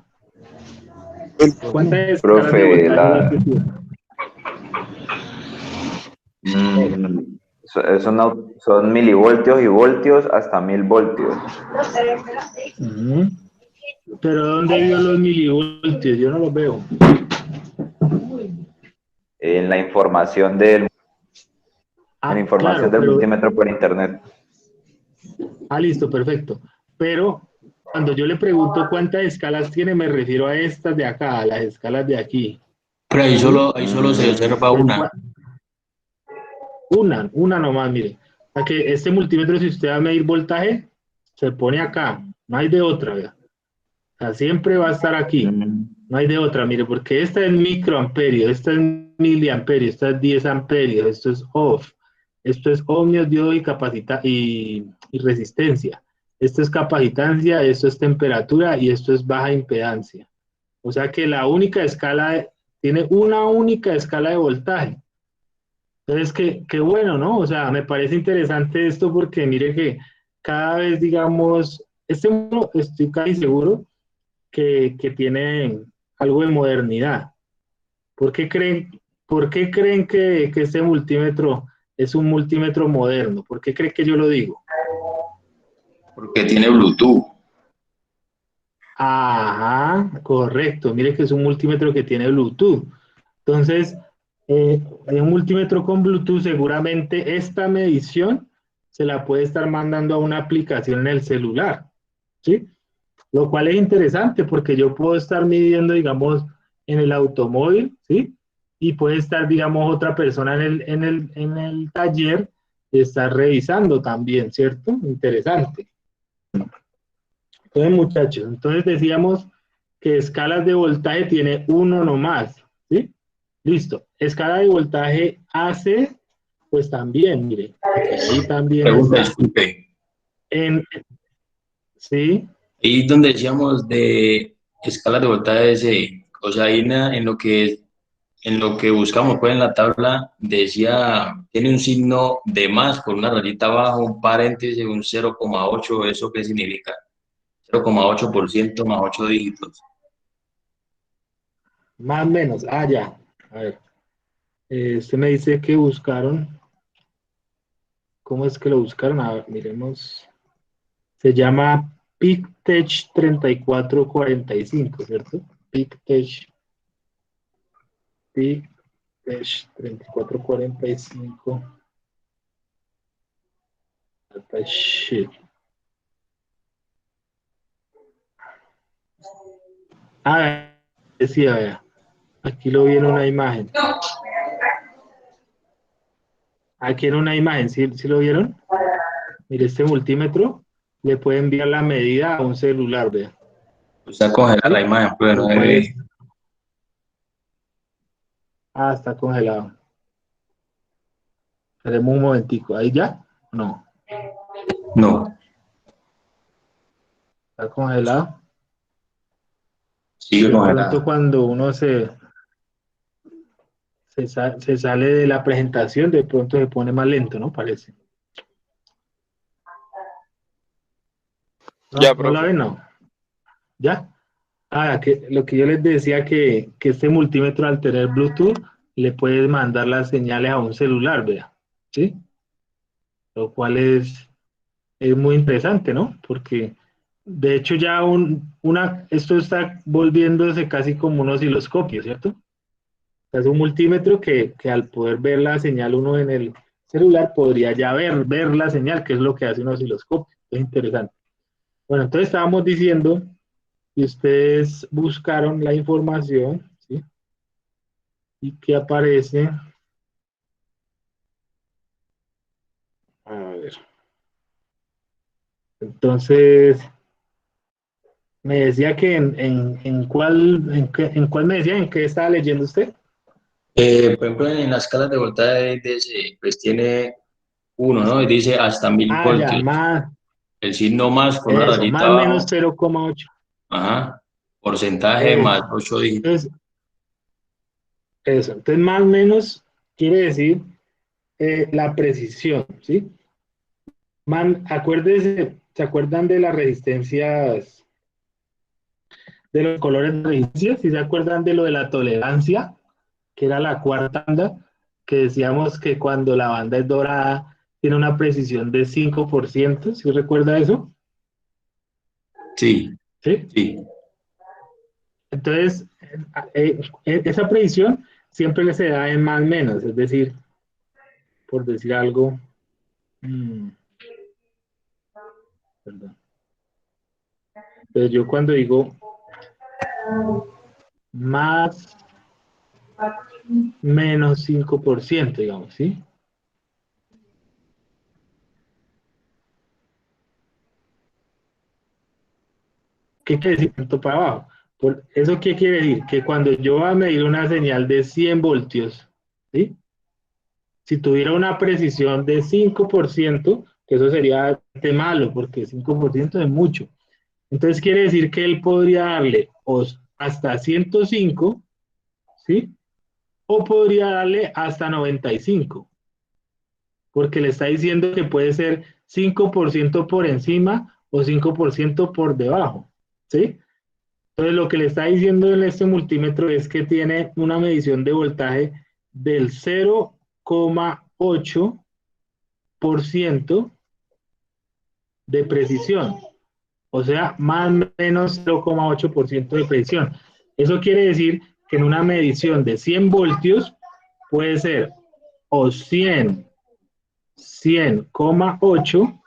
¿Cuántas escalas de Profe, voltaje ve que tiene? son milivoltios y voltios hasta 1000 voltios. Ujú. Pero ¿dónde vio los milivoltios? Yo no los veo. En la información del Claro, pero multímetro por internet. listo, perfecto. Pero cuando yo le pregunto cuántas escalas tiene, me refiero a estas de acá, a las escalas de aquí. Pero ¿Sí? ahí solo se observa Entonces, una. una nomás, mire. O sea que este multímetro, si usted va a medir voltaje, se pone acá, no hay de otra, ¿verdad? O sea, siempre va a estar aquí, no hay de otra, mire, porque esta es microamperio, esta es miliamperio, esta es 10 amperios, esto es off, esto es ohmios, diodo y resistencia. Esto es capacitancia, esto es temperatura y esto es baja impedancia. O sea que la única escala tiene una única escala de voltaje. Entonces, qué bueno, ¿no? O sea, me parece interesante esto porque mire que cada vez, digamos, este modelo estoy casi seguro que tiene algo de modernidad. ¿Por qué creen, por qué creen que este multímetro es un multímetro moderno? ¿Por qué creen que yo lo digo? Porque tiene Bluetooth. Ajá, correcto. Mire que es un multímetro que tiene Bluetooth. Entonces, en un multímetro con Bluetooth, seguramente esta medición se la puede estar mandando a una aplicación en el celular, ¿sí? Lo cual es interesante porque yo puedo estar midiendo, digamos, en el automóvil, ¿sí? Y puede estar, digamos, otra persona en el taller y estar revisando también, ¿cierto? Interesante. Entonces, muchachos, entonces decíamos que escalas de voltaje tiene uno nomás, ¿sí? Listo. Escala de voltaje AC, pues también, mire, ahí también Pregunta, está. disculpe. ¿Sí? Ahí donde decíamos de escalas de voltaje o sea, ahí en lo que buscamos pues en la tabla decía, tiene un signo de más con una rayita abajo, un paréntesis, un 0,8, ¿eso qué significa? 0,8% más 8 dígitos. Más o menos. Ah, ya. A ver. Usted me dice que buscaron. ¿Cómo es que lo buscaron? A ver, miremos. Se llama PicTech 3445, ¿cierto? PicTech 3445. Datasheet. Ah, decía, vea. Aquí lo vi en una imagen. Aquí en una imagen, ¿sí lo vieron? Mire, este multímetro le puede enviar la medida a un celular, vea. Está congelada la ¿Sí? imagen, pues no Lo se cual ve. es... Ah, está congelado. Esperemos un momentico. ¿Ahí ya? No. No, Está congelado. sigue De pronto congelada. cuando uno se sale de la presentación, de pronto se pone más lento, ¿no? Parece. Ya, No la profe. ven, no. ¿Ya? Ah, lo que yo les decía que este multímetro al tener Bluetooth le puede mandar las señales a un celular, vea. ¿Sí? Lo cual es muy interesante, ¿no? Porque de hecho ya esto está volviéndose casi como un osciloscopio, ¿cierto? Es un multímetro que al poder ver la señal uno en el celular podría ya ver la señal, que es lo que hace un osciloscopio. Es interesante. Bueno, entonces estábamos diciendo que ustedes buscaron la información, ¿sí? Y que aparece, a ver, entonces me decía que en cuál me decía, en qué estaba leyendo usted. Por ejemplo, en las escalas de voltaje pues tiene uno, ¿no? Y dice hasta 1000 Ah, ya, voltios. más, El signo más con una eso, rayita más o menos abajo. 0,8. Ajá. Porcentaje más Eso. 8 dígitos. Entonces, eso. Entonces, más o menos quiere decir la precisión, ¿sí? Acuérdese, ¿se acuerdan de las resistencias, de los colores de resistencia? ¿Sí se acuerdan de lo de la tolerancia, que era la cuarta banda, que decíamos que cuando la banda es dorada tiene una precisión de 5%? ¿Sí recuerda eso? Sí, ¿Sí? sí. Entonces, esa predicción siempre se da en más o menos, es decir, por decir algo, perdón. Entonces yo cuando digo más menos 5%, digamos, ¿sí? ¿Qué quiere decir punto para abajo? ¿Eso qué quiere decir? Que cuando yo voy a medir una señal de 100 voltios, ¿sí? Si tuviera una precisión de 5%, que eso sería de malo, porque 5% es mucho. Entonces quiere decir que él podría darle hasta 105, ¿sí? O podría darle hasta 95, porque le está diciendo que puede ser 5% por encima o 5% por debajo, ¿sí? Entonces lo que le está diciendo en este multímetro es que tiene una medición de voltaje del 0,8% de precisión, o sea, más o menos 0,8% de precisión. Eso quiere decir que en una medición de 100 voltios puede ser o 100,8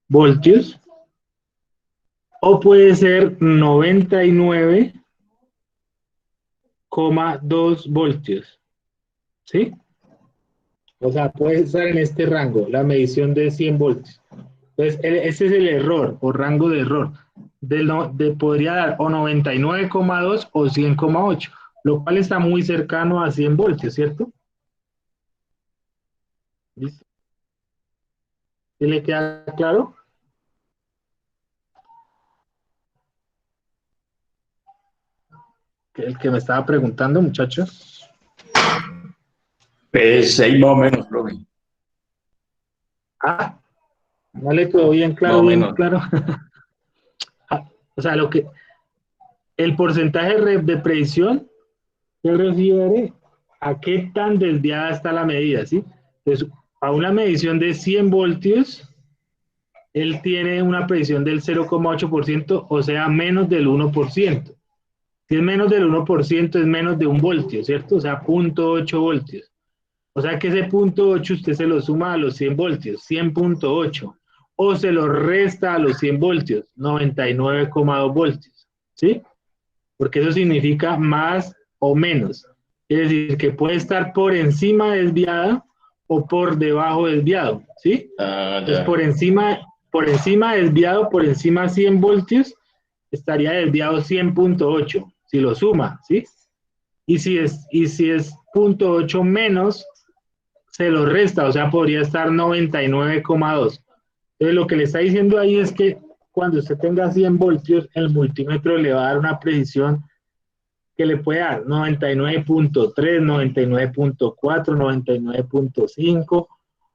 voltios, o puede ser 99,2 voltios, ¿sí? O sea, puede estar en este rango, la medición de 100 voltios. Entonces, ese es el error o rango de error. Podría dar o 99,2 o 100,8, lo cual está muy cercano a 100 voltios, ¿cierto? ¿Listo? ¿Sí le queda claro? El que me estaba preguntando, muchachos. Pues ahí más o menos, profe. Ah, no le quedó bien Más claro, o bien menos. claro. O sea, el porcentaje de predicción se refiere a qué tan desviada está la medida, ¿sí? Entonces, a una medición de 100 voltios, él tiene una predicción del 0,8%, o sea, menos del 1%. Si es menos del 1%, es menos de 1 voltio, ¿cierto? O sea, 0,8 voltios. O sea que ese 0,8 usted se lo suma a los 100 voltios, 100,8. O se lo resta a los 100 voltios, 99,2 voltios, ¿sí? Porque eso significa más o menos. Es decir, que puede estar por encima desviada o por debajo desviado, ¿sí? Entonces, Ya. por encima desviado, por encima 100 voltios, estaría desviado 100,8, si lo suma, ¿sí? Y si es 0,8 menos, se lo resta, o sea, podría estar 99,2. Entonces, lo que le está diciendo ahí es que cuando usted tenga 100 voltios, el multímetro le va a dar una precisión que le puede dar 99,3, 99,4, 99,5,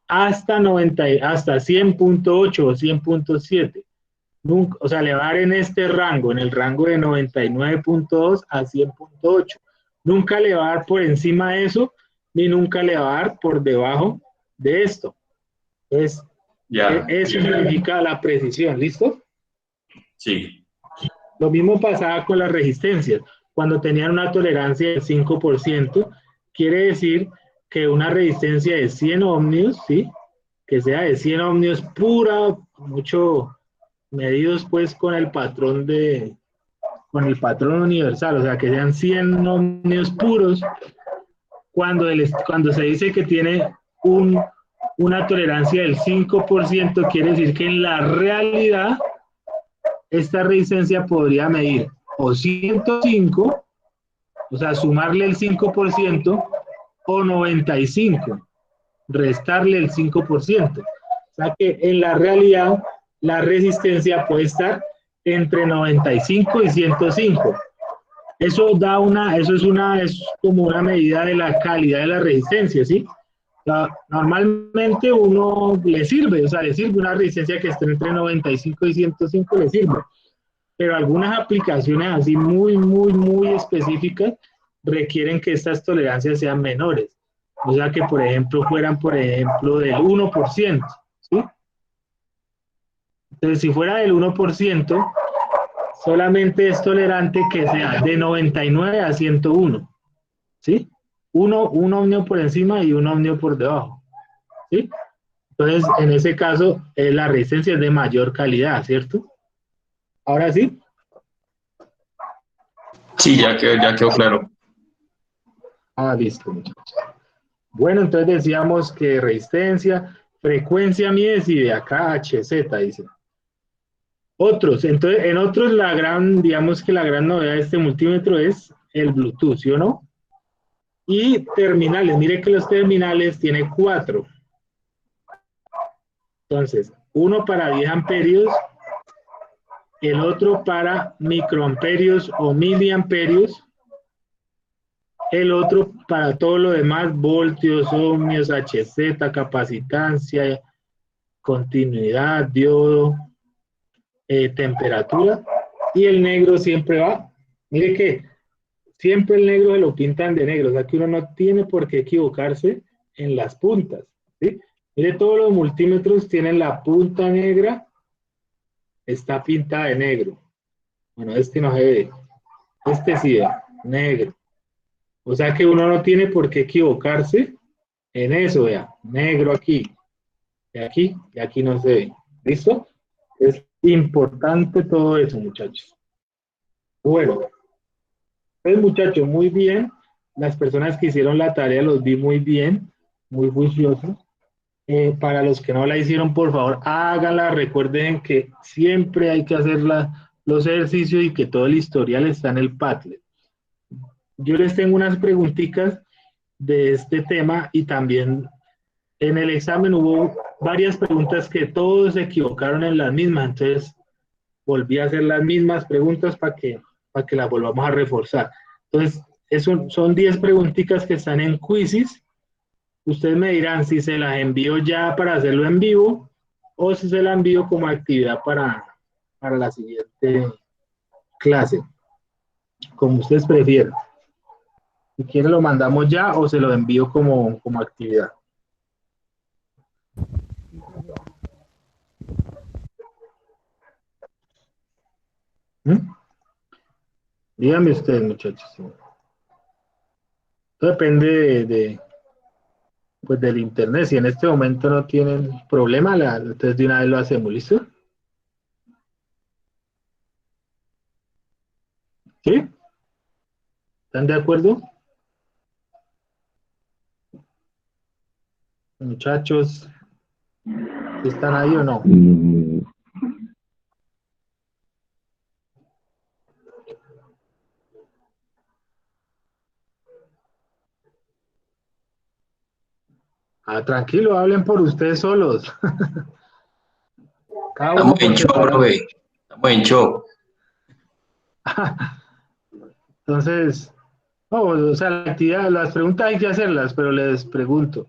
hasta 100,8 o 100,7. O sea, le va a dar en este rango, en el rango de 99,2 a 100,8. Nunca le va a dar por encima de eso, ni nunca le va a dar por debajo de esto. Entonces, Ya. eso significa la precisión, ¿listo? Sí. Lo mismo pasaba con las resistencias. Cuando tenían una tolerancia del 5%, quiere decir que una resistencia de 100 ohmios, ¿sí? Que sea de 100 ohmios pura, mucho medidos pues con el patrón universal, o sea, que sean 100 ohmios puros, cuando se dice que tiene una tolerancia del 5%, quiere decir que en la realidad esta resistencia podría medir o 105, o sea, sumarle el 5%, o 95, restarle el 5%. O sea que en la realidad la resistencia puede estar entre 95 y 105. Eso es como una medida de la calidad de la resistencia, ¿sí? O sea, normalmente uno le sirve, o sea, le sirve una resistencia que esté entre 95 y 105, le sirve. Pero algunas aplicaciones así muy, muy, muy específicas requieren que estas tolerancias sean menores. O sea, que por ejemplo fueran, por ejemplo, del 1%, ¿sí? Entonces, si fuera del 1%, solamente es tolerante que sea de 99 a 101, ¿sí? Un ohmio por encima y un ohmio por debajo, ¿sí? Entonces, en ese caso, la resistencia es de mayor calidad, ¿cierto? Ahora sí. Sí, ya quedó claro. Ah, listo, muchachos. Bueno, entonces decíamos que resistencia, frecuencia Mies y de acá HZ, dice. Otros, entonces, en otros digamos que la gran novedad de este multímetro es el Bluetooth, ¿sí o no? Y terminales, mire que los terminales tiene 4. Entonces, uno para 10 amperios, el otro para microamperios o miliamperios, El otro, para todo lo demás, voltios, ohmios, HZ, capacitancia, continuidad, diodo, temperatura. Y el negro siempre va. Mire que siempre el negro se lo pintan de negro. O sea que uno no tiene por qué equivocarse en las puntas. ¿Sí? Mire, todos los multímetros tienen la punta negra, está pintada de negro. Bueno, este no se ve. Este sí, vea, negro. O sea que uno no tiene por qué equivocarse en eso, vea. Negro aquí, y aquí no se ve. ¿Listo? Es importante todo eso, muchachos. Bueno, pues muchachos, muy bien. Las personas que hicieron la tarea los vi muy bien, muy juiciosos. Para los que no la hicieron, por favor, háganla. Recuerden que siempre hay que hacer los ejercicios y que todo el historial está en el Padlet. Yo les tengo unas preguntitas de este tema y también en el examen hubo varias preguntas que todos se equivocaron en las mismas, entonces volví a hacer las mismas preguntas para que las volvamos a reforzar. Entonces, son 10 preguntitas que están en Quizzes. Ustedes me dirán si se las envío ya para hacerlo en vivo o si se las envío como actividad para la siguiente clase, como ustedes prefieran. Si quieren lo mandamos ya o se lo envío como actividad. ¿Mm? Díganme ustedes, muchachos. Todo depende pues del internet. Si en este momento no tienen problema, entonces de una vez lo hacemos, ¿listo? ¿Sí? ¿Están de acuerdo? Muchachos, ¿están ahí o no? Ah, tranquilo, hablen por ustedes solos. Cada uno Estamos en por show, separado. profe. Estamos en show. Entonces, no, o sea, la actividad, las preguntas hay que hacerlas, pero les pregunto,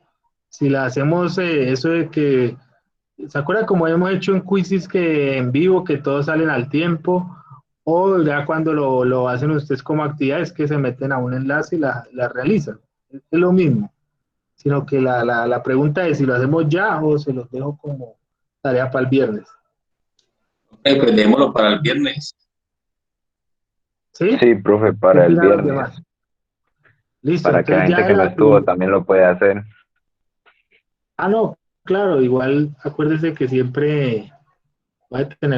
si la hacemos eso de que, ¿se acuerdan como hemos hecho en quizzes que en vivo, que todos salen al tiempo? O ya cuando lo hacen ustedes como actividades que se meten a un enlace y la realizan. Es lo mismo, sino que la pregunta es si lo hacemos ya o se los dejo como tarea para el viernes. Pues démoslo para el viernes. ¿Sí? Sí, profe, ¿Qué para el opinan los viernes. demás? Listo, Para que la entonces gente ya que no estuvo también lo pueda hacer. Ah, no, claro, igual acuérdese que siempre va a tener la